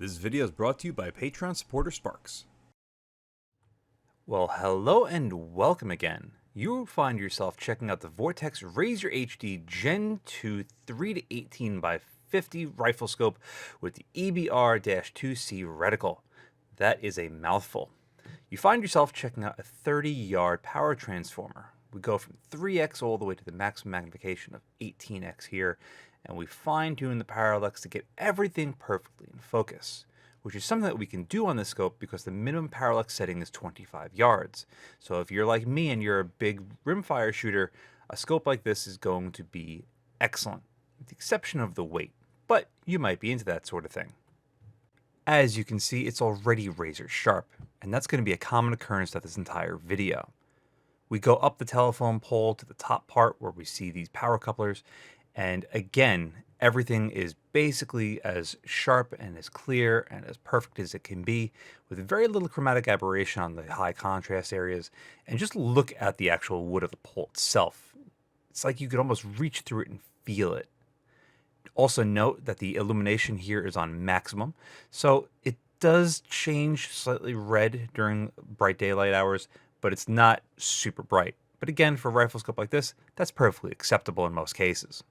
This video is brought to you by Patreon supporter Sparks. Well, hello and welcome again. You will find yourself checking out the Vortex Razor HD Gen 2 3 to 18 by 50 rifle scope with the EBR-2C reticle. That is a mouthful. You find yourself checking out a 30-yard power transformer. We go from 3x all the way to the maximum magnification of 18x here, and we fine-tune the parallax to get everything perfectly in focus, which is something that we can do on this scope because the minimum parallax setting is 25 yards. So if you're like me and you're a big rimfire shooter, a scope like this is going to be excellent, with the exception of the weight, but you might be into that sort of thing. As you can see, it's already razor sharp, and that's going to be a common occurrence throughout this entire video. We go up the telephone pole to the top part where we see these power couplers, and again, everything is basically as sharp and as clear and as perfect as it can be, with very little chromatic aberration on the high contrast areas. And just look at the actual wood of the pole itself. It's like you could almost reach through it and feel it. Also note that the illumination here is on maximum, so it does change slightly red during bright daylight hours, but it's not super bright. But again, for a rifle scope like this, that's perfectly acceptable in most cases.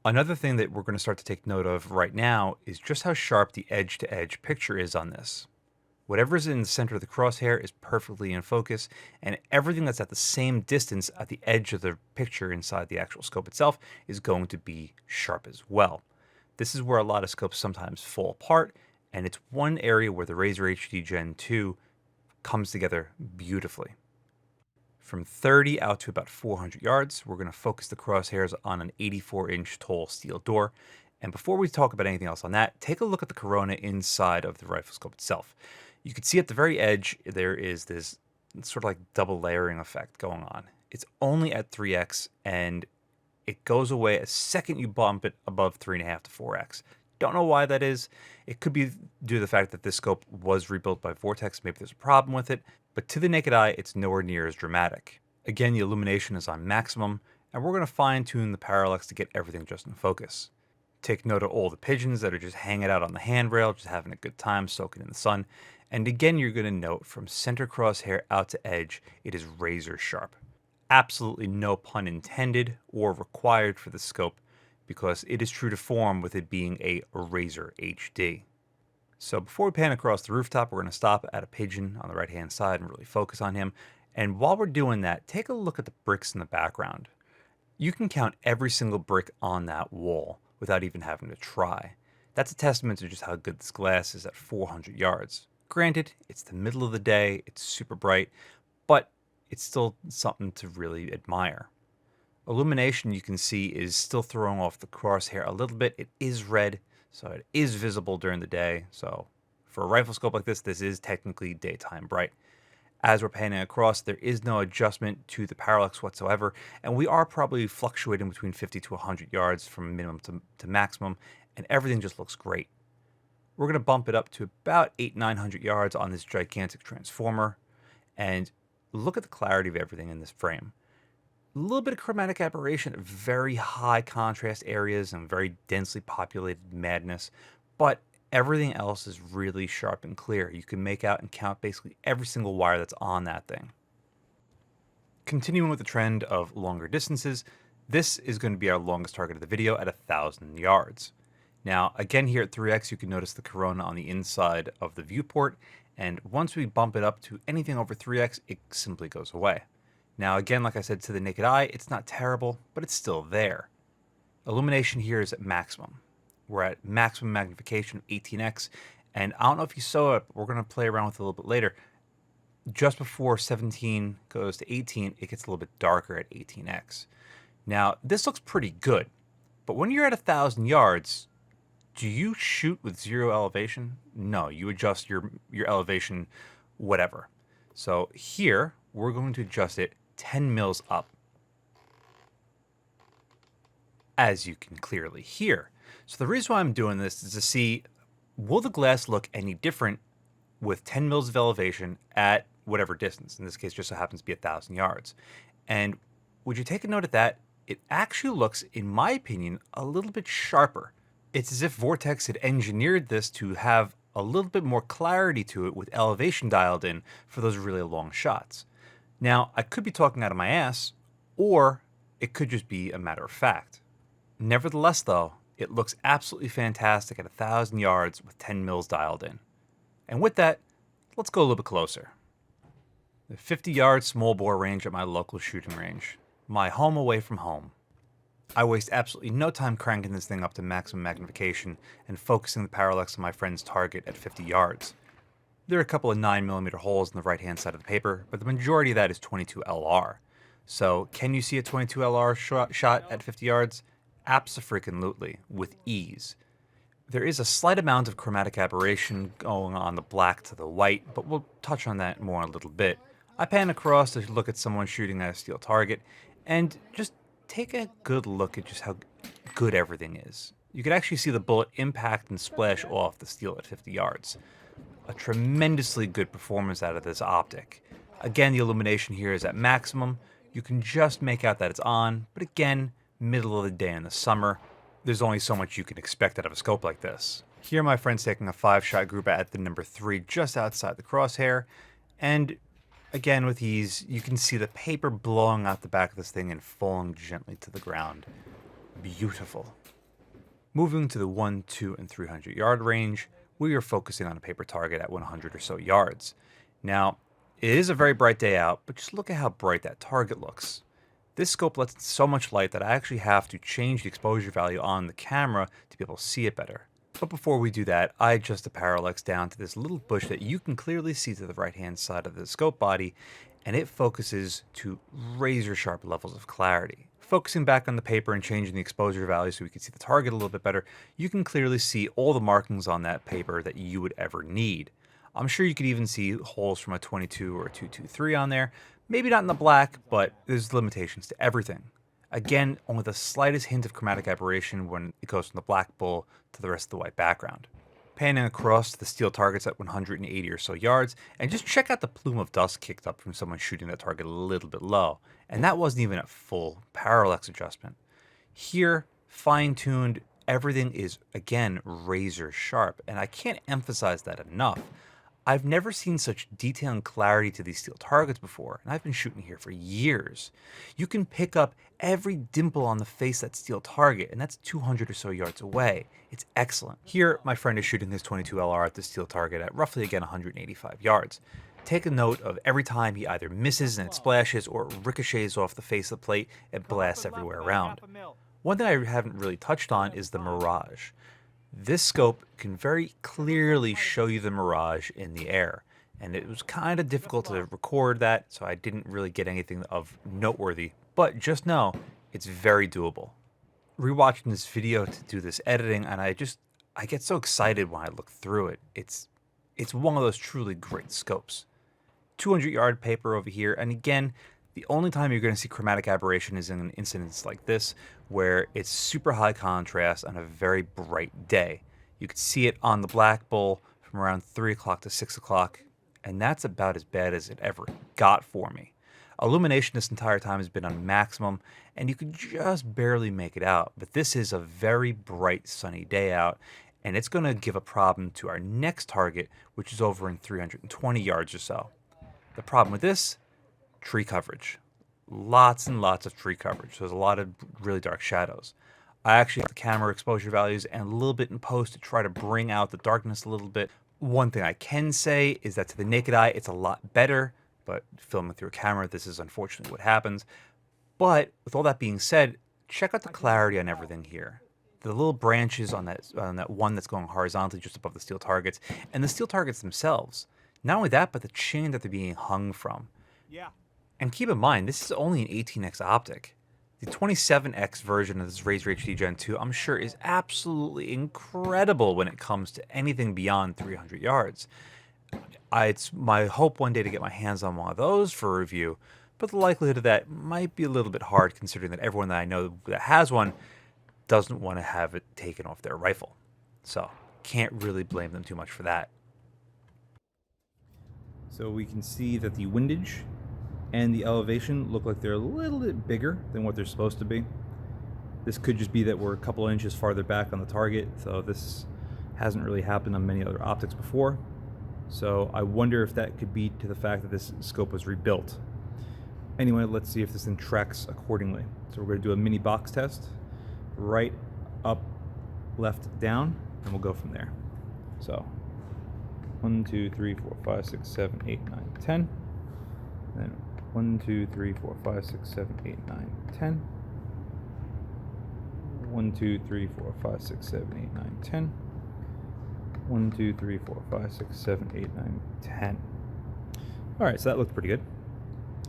Another thing that we're going to start to take note of right now is just how sharp the edge-to-edge picture is on this. Whatever is in the center of the crosshair is perfectly in focus, and everything that's at the same distance at the edge of the picture inside the actual scope itself is going to be sharp as well. This is where a lot of scopes sometimes fall apart, and it's one area where the Razor HD Gen 2 comes together beautifully. From 30 out to about 400 yards, we're going to focus the crosshairs on an 84-inch tall steel door. And before we talk about anything else on that, take a look at the corona inside of the rifle scope itself. You can see at the very edge, there is this sort of like double layering effect going on. It's only at 3x, and it goes away a second you bump it above 3.5 to 4x. Don't know why that is. It could be due to the fact that this scope was rebuilt by Vortex. Maybe there's a problem with it, but to the naked eye, it's nowhere near as dramatic. Again, the illumination is on maximum, and we're going to fine tune the parallax to get everything just in focus. Take note of all the pigeons that are just hanging out on the handrail, just having a good time soaking in the sun. And again, you're going to note from center crosshair out to edge, it is razor sharp. Absolutely no pun intended or required for the scope, because it is true to form with it being a Razor HD. So before we pan across the rooftop, we're going to stop at a pigeon on the right hand side and really focus on him. And while we're doing that, take a look at the bricks in the background. You can count every single brick on that wall without even having to try. That's a testament to just how good this glass is at 400 yards. Granted, it's the middle of the day, it's super bright, but it's still something to really admire. Illumination, you can see, is still throwing off the crosshair a little bit. It is red, so it is visible during the day. So for a rifle scope like this is technically daytime bright. As we're panning across, there is no adjustment to the parallax whatsoever, and we are probably fluctuating between 50 to 100 yards from minimum to maximum, and everything just looks great. We're going to bump it up to about 800-900 yards on this gigantic transformer, and look at the clarity of everything in this frame. A little bit of chromatic aberration at very high contrast areas and very densely populated madness, but everything else is really sharp and clear. You can make out and count basically every single wire that's on that thing. Continuing with the trend of longer distances, this is going to be our longest target of the video at 1,000 yards. Now, again here at 3x, you can notice the corona on the inside of the viewport, and once we bump it up to anything over 3x, it simply goes away. Now, again, like I said, to the naked eye, it's not terrible, but it's still there. Illumination here is at maximum. We're at maximum magnification of 18x, and I don't know if you saw it, but we're going to play around with it a little bit later. Just before 17 goes to 18, it gets a little bit darker at 18x. Now, this looks pretty good, but when you're at 1,000 yards, do you shoot with zero elevation? No, you adjust your elevation, whatever. So here, we're going to adjust it 10 mils up, as you can clearly hear. So the reason why I'm doing this is to see, will the glass look any different with 10 mils of elevation at whatever distance? In this case, just so happens to be 1,000 yards. And would you take a note of that? It actually looks, in my opinion, a little bit sharper. It's as if Vortex had engineered this to have a little bit more clarity to it with elevation dialed in for those really long shots. Now, I could be talking out of my ass, or it could just be a matter of fact. Nevertheless, though, it looks absolutely fantastic at 1,000 yards with 10 mils dialed in. And with that, let's go a little bit closer. The 50-yard small bore range at my local shooting range, my home away from home. I waste absolutely no time cranking this thing up to maximum magnification and focusing the parallax on my friend's target at 50 yards. There are a couple of 9mm holes in the right-hand side of the paper, but the majority of that is 22 LR. So, can you see a 22 LR shot at 50 yards? Abso-freaking-lutely, with ease. There is a slight amount of chromatic aberration going on the black to the white, but we'll touch on that more in a little bit. I pan across to look at someone shooting at a steel target, and just take a good look at just how good everything is. You can actually see the bullet impact and splash off the steel at 50 yards. A tremendously good performance out of this optic. Again, the illumination here is at maximum. You can just make out that it's on, but again, middle of the day in the summer, there's only so much you can expect out of a scope like this. Here my friend's taking a 5-shot group at the number 3 just outside the crosshair, and again with ease, you can see the paper blowing out the back of this thing and falling gently to the ground. Beautiful. Moving to the 1, 2, and 300 yard range, we are focusing on a paper target at 100 or so yards. Now, it is a very bright day out, but just look at how bright that target looks. This scope lets in so much light that I actually have to change the exposure value on the camera to be able to see it better. But before we do that, I adjust the parallax down to this little bush that you can clearly see to the right-hand side of the scope body, and it focuses to razor-sharp levels of clarity. Focusing back on the paper and changing the exposure value so we can see the target a little bit better, you can clearly see all the markings on that paper that you would ever need. I'm sure you could even see holes from a 22 or a 223 on there. Maybe not in the black, but there's limitations to everything. Again, only the slightest hint of chromatic aberration when it goes from the black bull to the rest of the white background. Panning across to the steel targets at 180 or so yards, and just check out the plume of dust kicked up from someone shooting that target a little bit low. And that wasn't even at full parallax adjustment. Here, fine-tuned, everything is, again, razor sharp, and I can't emphasize that enough. I've never seen such detail and clarity to these steel targets before, and I've been shooting here for years. You can pick up every dimple on the face of that steel target, and that's 200 or so yards away. It's excellent. Here, my friend is shooting his 22 LR at the steel target at roughly, again, 185 yards. Take a note of every time he either misses and it splashes or ricochets off the face of the plate and blasts everywhere around. One thing I haven't really touched on is the mirage. This scope can very clearly show you the mirage in the air, and it was kind of difficult to record that, so I didn't really get anything of noteworthy, but just know it's very doable. Rewatching this video to do this editing, and I get so excited when I look through it. It's one of those truly great scopes. 200 yard paper over here, and again, the only time you're going to see chromatic aberration is in an instance like this, where it's super high contrast on a very bright day. You can see it on the black bull from around 3 o'clock to 6 o'clock, and that's about as bad as it ever got for me. Illumination this entire time has been on maximum, and you can just barely make it out, but this is a very bright sunny day out, and it's going to give a problem to our next target, which is over in 320 yards or so. The problem with this, tree coverage. Lots and lots of tree coverage. So there's a lot of really dark shadows. I actually have the camera exposure values and a little bit in post to try to bring out the darkness a little bit. One thing I can say is that to the naked eye, it's a lot better, but filming through a camera, this is unfortunately what happens. But with all that being said, check out the clarity on everything here. The little branches on that one that's going horizontally just above the steel targets, and the steel targets themselves. Not only that, but the chain that they're being hung from. Yeah. And keep in mind, this is only an 18x optic. The 27x version of this Razor HD Gen 2, I'm sure, is absolutely incredible when it comes to anything beyond 300 yards. It's my hope one day to get my hands on one of those for review, but the likelihood of that might be a little bit hard considering that everyone that I know that has one doesn't want to have it taken off their rifle. So, can't really blame them too much for that. So we can see that the windage and the elevation look like they're a little bit bigger than what they're supposed to be. This could just be that we're a couple inches farther back on the target, so this Hasn't really happened on many other optics before. So I wonder if that could be to the fact that this scope was rebuilt. Anyway, let's see if this thing tracks accordingly. So we're going to do a mini box test. Right, up, left, down, and we'll go from there. So 1, 2, 3, 4, 5, 6, 7, 8, 9, 10. Then 1, 2, 3, 4, 5, 6, 7, 8, 9, 10. 1, 2, 3, 4, 5, 6, 7, 8, 9, 10. 1, 2, 3, 4, 5, 6, 7, 8, 9, 10. All right, so that looked pretty good.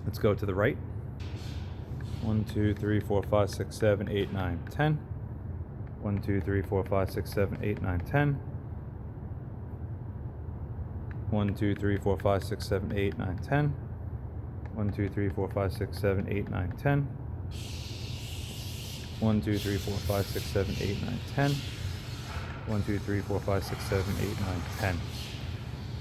Let's go to the right. 1, 2, 3, 4, 5, 6, 7, 8, 9, 10. 1, 2, 3, 4, 5, 6, 7, 8, 9, 10. 1, 2, 3, 4, 5, 6, 7, 8, 9, 10. 1, 2, 3, 4, 5, 6, 7, 8, 9, 10. 1, 2, 3, 4, 5, 6, 7, 8, 9, 10. 1, 2, 3, 4, 5, 6, 7, 8, 9, 10.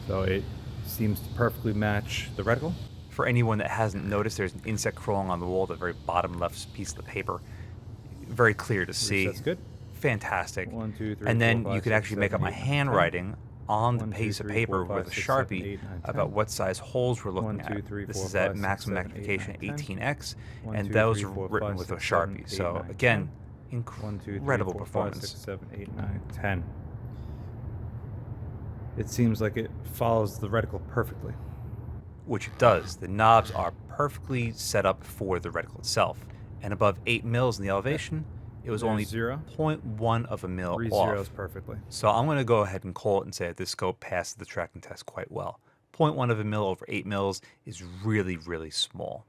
So it seems to perfectly match the reticle. For anyone that hasn't noticed, there's an insect crawling on the wall at the very bottom left piece of the paper. Very clear to see. That's good. Fantastic. 1, 2, 3, and then 4, 5, you can 6, actually make 7, up my 8, 9, handwriting on the 1, 2, piece of 3, paper 4, 5, with a 6, 7, Sharpie 8, 9, 10. about what size holes we're looking 1, 2, 3, at. 4, This is 5, at 6, maximum 7, 8, 9, magnification 10. 18x, 1, and 2, those 3, are 4, written 5, with a 6, 7, Sharpie. 8, So 9, again, 1, 2, 3, incredible 4, 5, performance. 6, 7, 8, 9, 10. It seems like it follows the reticle perfectly. Which it does. The knobs are perfectly set up for the reticle itself. And above 8 mils in the elevation, it was There's only 0. 0.1 of a mil 3 off. zeros perfectly. So I'm going to go ahead and call it and say that this scope passed the tracking test quite well. 0.1 of a mil over 8 mils is really, really small.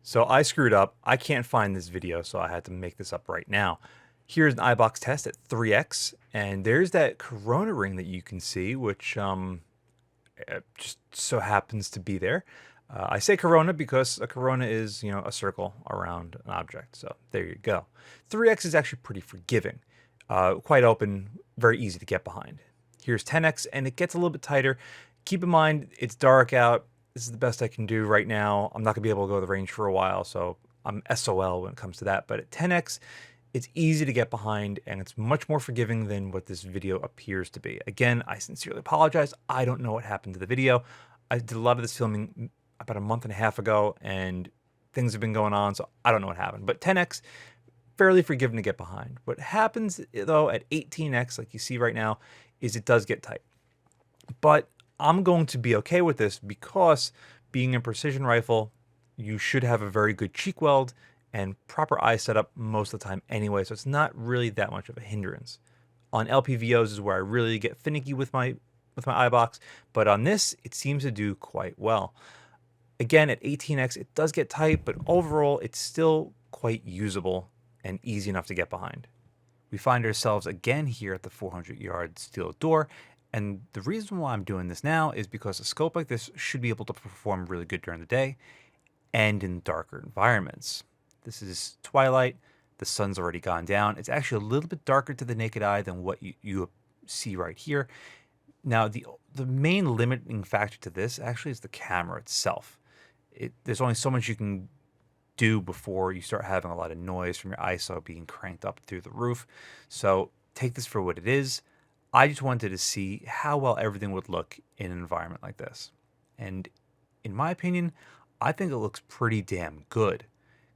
So I screwed up. I can't find this video, so I had to make this up right now. Here's an eyebox test at 3x, and there's that corona ring that you can see, which just so happens to be there. I say corona because a corona is, a circle around an object. So there you go. 3x is actually pretty forgiving, quite open, very easy to get behind. Here's 10x, and it gets a little bit tighter. Keep in mind, it's dark out. This is the best I can do right now. I'm not going to be able to go to the range for a while, so I'm SOL when it comes to that. But at 10x, it's easy to get behind, and it's much more forgiving than what this video appears to be. Again, I sincerely apologize. I don't know what happened to the video. I did a lot of this filming about a month and a half ago, and things have been going on, so I don't know what happened. But 10x, fairly forgiving to get behind. What happens, though, at 18x, like you see right now, is it does get tight. But I'm going to be okay with this because being a precision rifle, you should have a very good cheek weld and proper eye setup most of the time anyway, so it's not really that much of a hindrance. On LPVOs is where I really get finicky with my eye box, but on this, it seems to do quite well. Again, at 18x, it does get tight, but overall, it's still quite usable and easy enough to get behind. We find ourselves again here at the 400-yard steel door, and the reason why I'm doing this now is because a scope like this should be able to perform really good during the day and in darker environments. This is twilight. The sun's already gone down. It's actually a little bit darker to the naked eye than what you see right here. Now, the main limiting factor to this actually is the camera itself. There's only so much you can do before you start having a lot of noise from your ISO being cranked up through the roof. So take this for what it is. I just wanted to see how well everything would look in an environment like this. And in my opinion, I think it looks pretty damn good.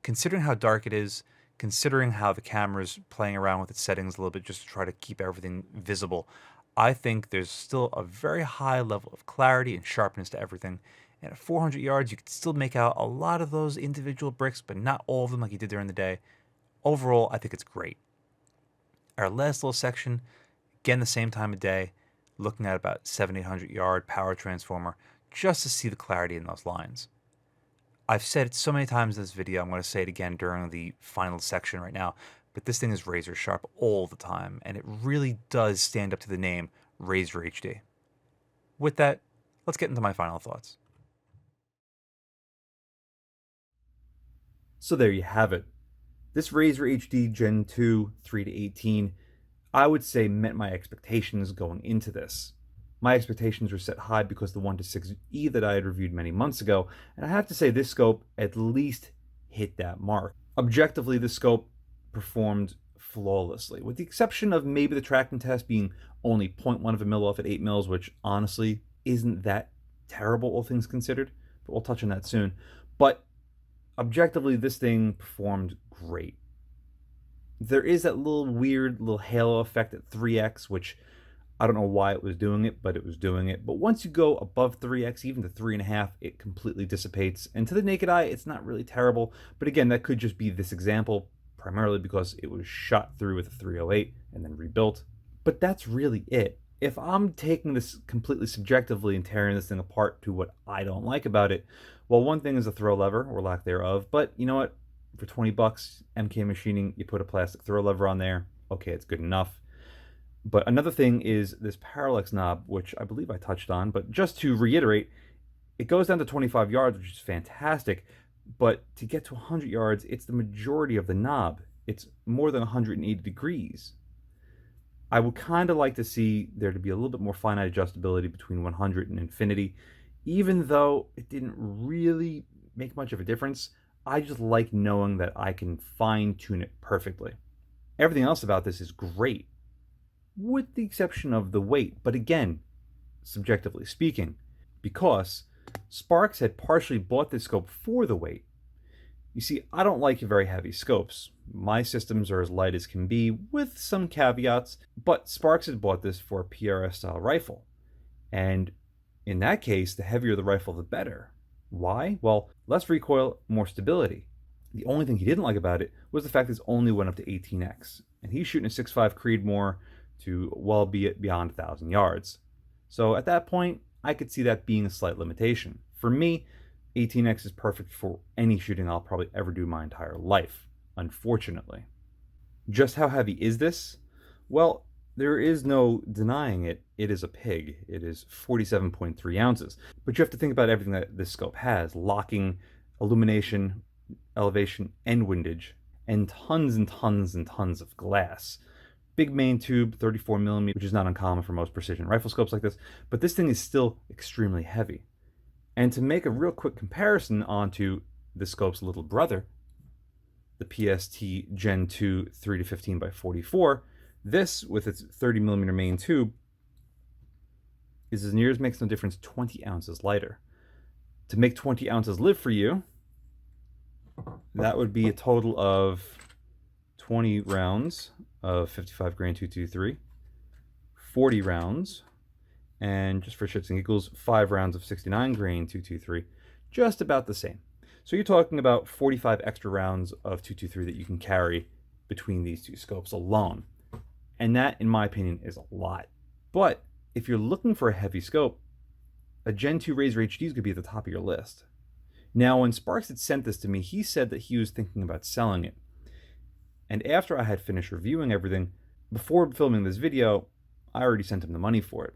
Considering how dark it is, considering how the camera's playing around with its settings a little bit just to try to keep everything visible, I think there's still a very high level of clarity and sharpness to everything. And at 400 yards, you can still make out a lot of those individual bricks, but not all of them like you did during the day. Overall, I think it's great. Our last little section, again, the same time of day, looking at about 700-800 yard power transformer, just to see the clarity in those lines. I've said it so many times in this video, I'm going to say it again during the final section right now, but this thing is razor sharp all the time, and it really does stand up to the name Razor HD. With that, let's get into my final thoughts. So there you have it. This Razor HD Gen 2 3-18, I would say met my expectations going into this. My expectations were set high because the 1-6E that I had reviewed many months ago, and I have to say this scope at least hit that mark. Objectively, this scope performed flawlessly, with the exception of maybe the tracking test being only 0.1 of a mil off at 8 mils, which honestly isn't that terrible, all things considered. But we'll touch on that soon. But objectively, this thing performed great. There is that little weird little halo effect at 3x, which I don't know why it was doing it, but it was doing it. But once you go above 3x, even to 3.5, it completely dissipates. And to the naked eye, it's not really terrible. But again, that could just be this example, primarily because it was shot through with a 308 and then rebuilt. But that's really it. If I'm taking this completely subjectively and tearing this thing apart to what I don't like about it, well, one thing is the throw lever, or lack thereof. But you know what? For 20 bucks, MK Machining, you put a plastic throw lever on there. Okay, it's good enough. But another thing is this parallax knob, which I believe I touched on. But just to reiterate, it goes down to 25 yards, which is fantastic. But to get to 100 yards, it's the majority of the knob. It's more than 180 degrees. I would kind of like to see there to be a little bit more finite adjustability between 100 and infinity. Even though it didn't really make much of a difference, I just like knowing that I can fine-tune it perfectly. Everything else about this is great, with the exception of the weight. But again, subjectively speaking, because Sparks had partially bought this scope for the weight. You see, I don't like very heavy scopes. My systems are as light as can be, with some caveats, but Sparks had bought this for a PRS-style rifle. And in that case, the heavier the rifle, the better. Why? Well, less recoil, more stability. The only thing he didn't like about it was the fact that it only went up to 18x. And he's shooting a 6.5 Creedmoor to well be beyond 1,000 yards. So at that point, I could see that being a slight limitation. For me, 18x is perfect for any shooting I'll probably ever do my entire life, unfortunately. Just how heavy is this? Well, there is no denying it. It is a pig. It is 47.3 ounces. But you have to think about everything that this scope has: locking, illumination, elevation, and windage, and tons and tons and tons of glass. Big main tube, 34mm, which is not uncommon for most precision rifle scopes like this, but this thing is still extremely heavy. And to make a real quick comparison onto the scope's little brother, the PST Gen 2 3-15x44, this, with its 30mm main tube, is, as near as makes no difference, 20 ounces lighter. To make 20 ounces live for you, that would be a total of 20 rounds of 55 grain 223, 40 rounds, and just for shits and giggles, 5 rounds of 69 grain 223, just about the same. So you're talking about 45 extra rounds of 223 that you can carry between these two scopes alone. And that, in my opinion, is a lot. But if you're looking for a heavy scope, a Gen 2 Razor HD is going to be at the top of your list. Now, when Sparks had sent this to me, he said that he was thinking about selling it. And after I had finished reviewing everything, before filming this video, I already sent him the money for it.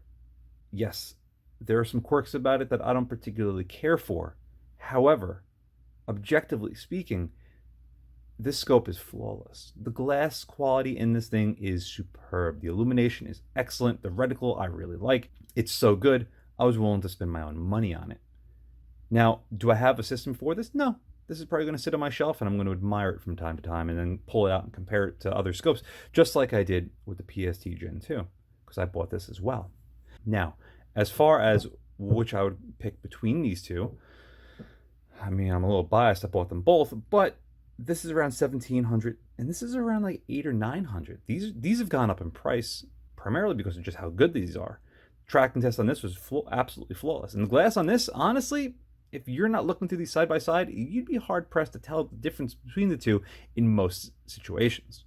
Yes, there are some quirks about it that I don't particularly care for. However, objectively speaking, this scope is flawless. The glass quality in this thing is superb. The illumination is excellent. The reticle I really like. It's so good, I was willing to spend my own money on it. Now, do I have a system for this? No. This is probably going to sit on my shelf and I'm going to admire it from time to time and then pull it out and compare it to other scopes, just like I did with the PST Gen 2, because I bought this as well. Now, as far as which I would pick between these two, I mean, I'm a little biased. I bought them both, but this is around $1,700 and this is around like $800 or $900. These have gone up in price primarily because of just how good these are. Tracking test on this was absolutely flawless. And the glass on this, honestly, if you're not looking through these side by side, you'd be hard pressed to tell the difference between the two in most situations.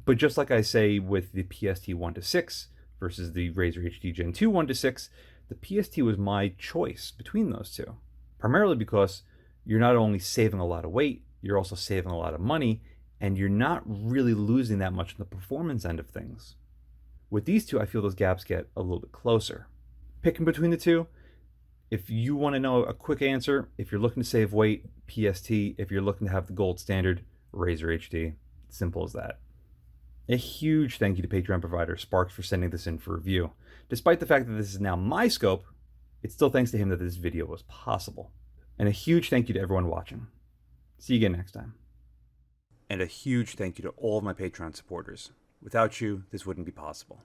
But just like I say with the PST 1-6 versus the Razor HD Gen 2 1-6, the PST was my choice between those two. Primarily because you're not only saving a lot of weight, you're also saving a lot of money, and you're not really losing that much on the performance end of things. With these two, I feel those gaps get a little bit closer. Picking between the two, if you want to know a quick answer, if you're looking to save weight, PST. If you're looking to have the gold standard, Razor HD. Simple as that. A huge thank you to Patreon provider Sparks for sending this in for review. Despite the fact that this is now my scope, it's still thanks to him that this video was possible. And a huge thank you to everyone watching. See you again next time. And a huge thank you to all of my Patreon supporters. Without you, this wouldn't be possible.